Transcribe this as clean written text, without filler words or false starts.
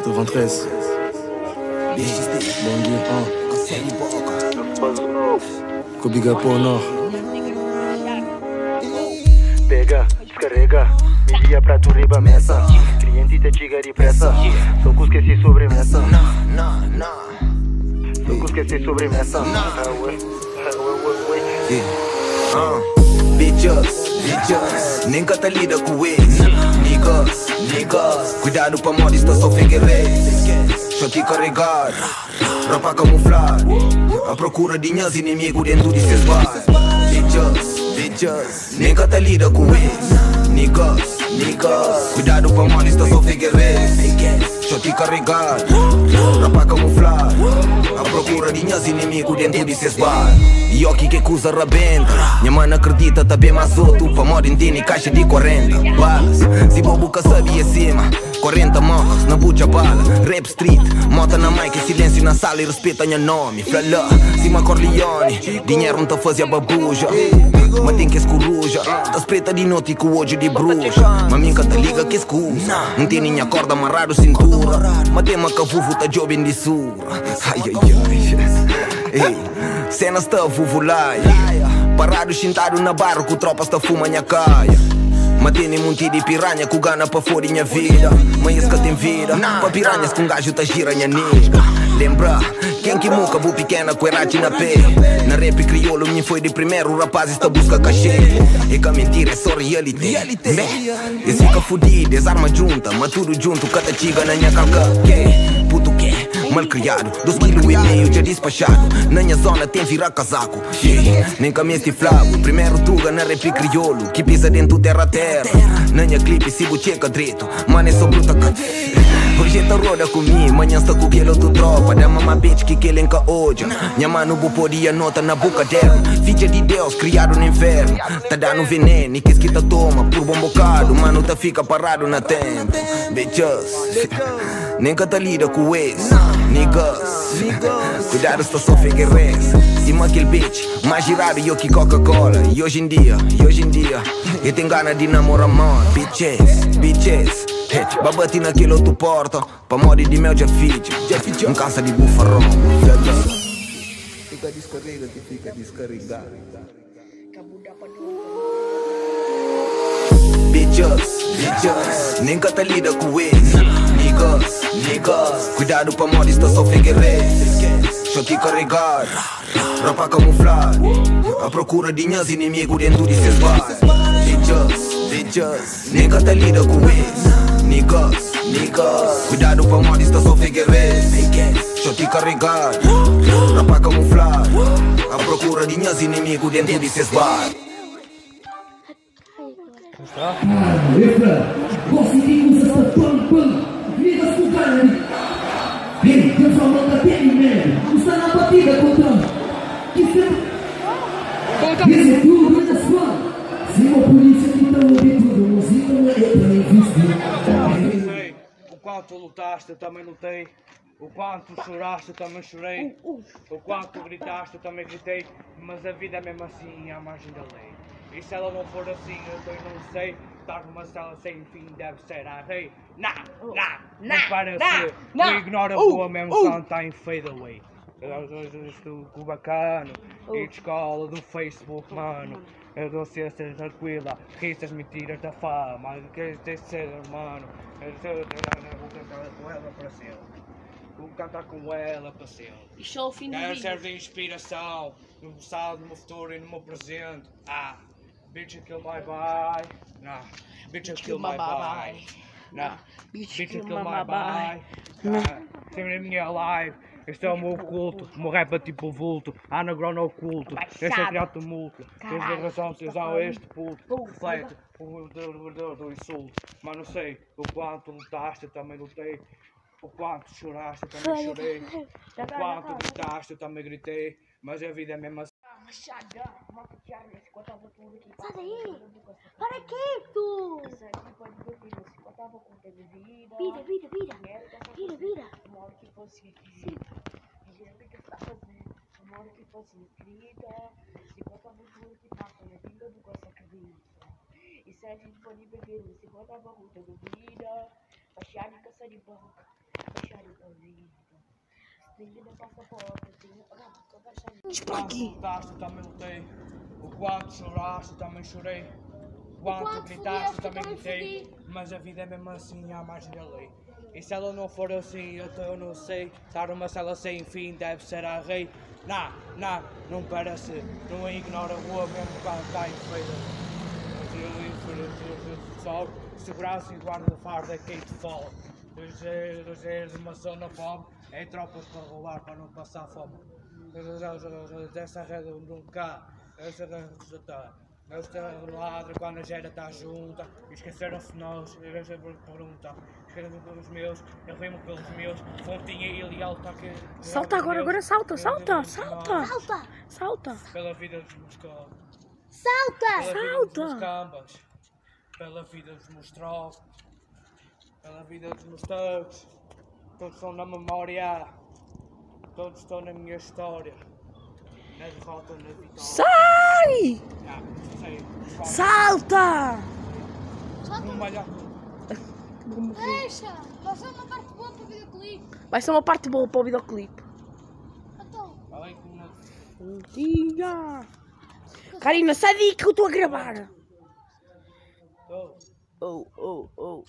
93. Bom com Big Up ao Nord. Pega, descarrega, me envia pra tu riba messa. Cliente te chiga depressa, só que esqueci sobremesa. Só que esqueci sobremesa. Bitches, nem cata lida com ex. Niggas, cuidado pra modista só figueireis. Choque carregar, roupa camuflar. A procura de minhas inimigos dentro de seus bares. Bitches, nem cata lida com ex. Niggas, cuidado pra modista só figueireis. Choque carregar, roupa camuflar. A procura de minhas inimigos dentro de seus bares. E aqui que acusa rabenta. Minha mãe acredita, tá bem mais outro. Pra moda em caixa de 40 balas. Se bobo que sabia cima 40 motos na bucha bala. Rap street, mota na mic, silêncio na sala e respeita minha nome. Flala, cima Corleone, dinheiro não tá fazia babuja. Mas tem que escoruja, tá preta de noite com o olho de bruxa. Mas minha tá liga que escusa. Não tem nem a corda amarrado cintura. Mas tem uma cavuvo tá jovem de surra. Ai, ei, cenas tá vuvulai. Parado sentado na barra com tropas tá fuma minha caia. Matei nem monte de piranha com gana pra fora minha vida. Mas esse que tem vida, pra piranhas com gajo tá gira minha nega. Lembra, quem que muca bu pequena com erate na pé. Na rap crioulo me foi de primeiro, o rapaz está busca cachê. E que a mentira é só reality. Esse fica fudido, esse arma junta, mas tudo junto, cata chiga na minha calca. Puto que? Malcriado, 2,5 kg já despachado. Na minha zona tem virar casaco. Nem caminho de flago, primeiro tuga na rap crioulo, que pisa dentro terra a terra. Na minha clipe se bucheca direito, mano é só bruta. Hoje tá roda comigo, manhã está com aquele outro tropa. Da mama bitch que ele enca hoje. Minha mano bu podia nota na boca dela. Filha de Deus, criado no inferno. Tá dando veneno e que esquita toma por bom bocado. Mano tá fica parado na tempo. Bitches, nem cata lida com o ex. Niggas, cuidado está só figueireis. Cima aquele bitch, mais girado eu que Coca-Cola. E hoje em dia, eu tenho gana de namorar mano. Bitches, babati naquele outro porta. Pra moda de mel já fica. Cansa de bufarrão. Fica descarrega que fica descarregado. Bitches, nem cata lida com o ex. Niggas, cuidado pra modista só figueireis. Choque carregar, roupa camuflar. A procura de minhas inimigos dentro de seus bares. Bitches, nem cata lida com o ex. Niggas, cuidado pra modista só figueireis. Choque carregar, roupa camuflar. A procura de minhas inimigos dentro de seus bares. Conseguimos essa pam-pam, vidas com carne. Ei, Deus manda bem, velho. Está na batida, contra. Isso é tudo, olha só. Se uma polícia que está ouvindo tudo, música não é pra investir. O quanto lutaste, eu também lutei. O quanto choraste, eu também chorei. O quanto gritaste, eu também gritei. Mas a vida é mesmo assim, à margem da lei. E se ela não for assim, eu não sei. Estar numa cela sem fim deve ser a rei. Não parece. Não ignora a boa mesmo quando está em fade away. Estou com o bacano e de escola do Facebook, mano. Eu dou ser tranquila, risas mentiras da fama. Que tem de ser, mano. Eu vou cantar com ela para sempre. Vou cantar com ela para sempre. Isto é o fim do Quero vídeo. ser de inspiração no passado, no meu futuro e no meu presente. Bitch kill my bye. Nah. Bitch kill my bye. Nah. Bitch kill my bye. Sempre na minha live. Este é o meu culto. O meu rap é tipo vulto. Anagrama oculto. Este é criado tumulto. Tens a razão, tesão, este puto. Reflete o do insulto. Mas não sei o quanto lutaste, eu também lutei. O quanto choraste, eu também chorei. O quanto gritaste, eu também gritei. Mas a vida é mesmo assim. Machadão, sai daí! Para quê, tu? Vira. Uma hora que fosse escrita, e bota muito que passa na vida do gosto acredita. E se a gente pode beber um 50 barruta de bebida, baixar de caça de banca, baixar de bebida. Tem que dar passaporte, tem que baixar de... O quanto lutaste, também lutei. O quanto choraste, também chorei. O quanto gritaste, também gritei. Mas a vida é mesmo assim, à margem da lei. E se ela não for assim, eu não sei. Estar numa cela sem fim, deve ser a rei. Não parece, não ignora o rua mesmo quando está em feira. Mas eu só segurança e guarda de farda é quem te fala. És uma zona pobre, é tropas para roubar para não passar fome. Dessa rede nunca, essa ladra quando a gera está junta, esqueceram-se de nós, eu sempre pergunto, esqueceram-se pelos meus, eu rimo pelos meus, fontinha ilegal está aqui. Salta agora, salta! Pela vida dos moscou. Salta! Dos cambas, pela vida dos mostros, pela vida dos mostros, todos estão na memória, todos estão na minha história, na derrota, na vitória. Sai! Salta! Deixa! Vai ser uma parte boa para o videoclipe. Vai ser uma parte boa para o videoclipe. Então, Diga! Karina, sai daí que eu estou a gravar! Oh.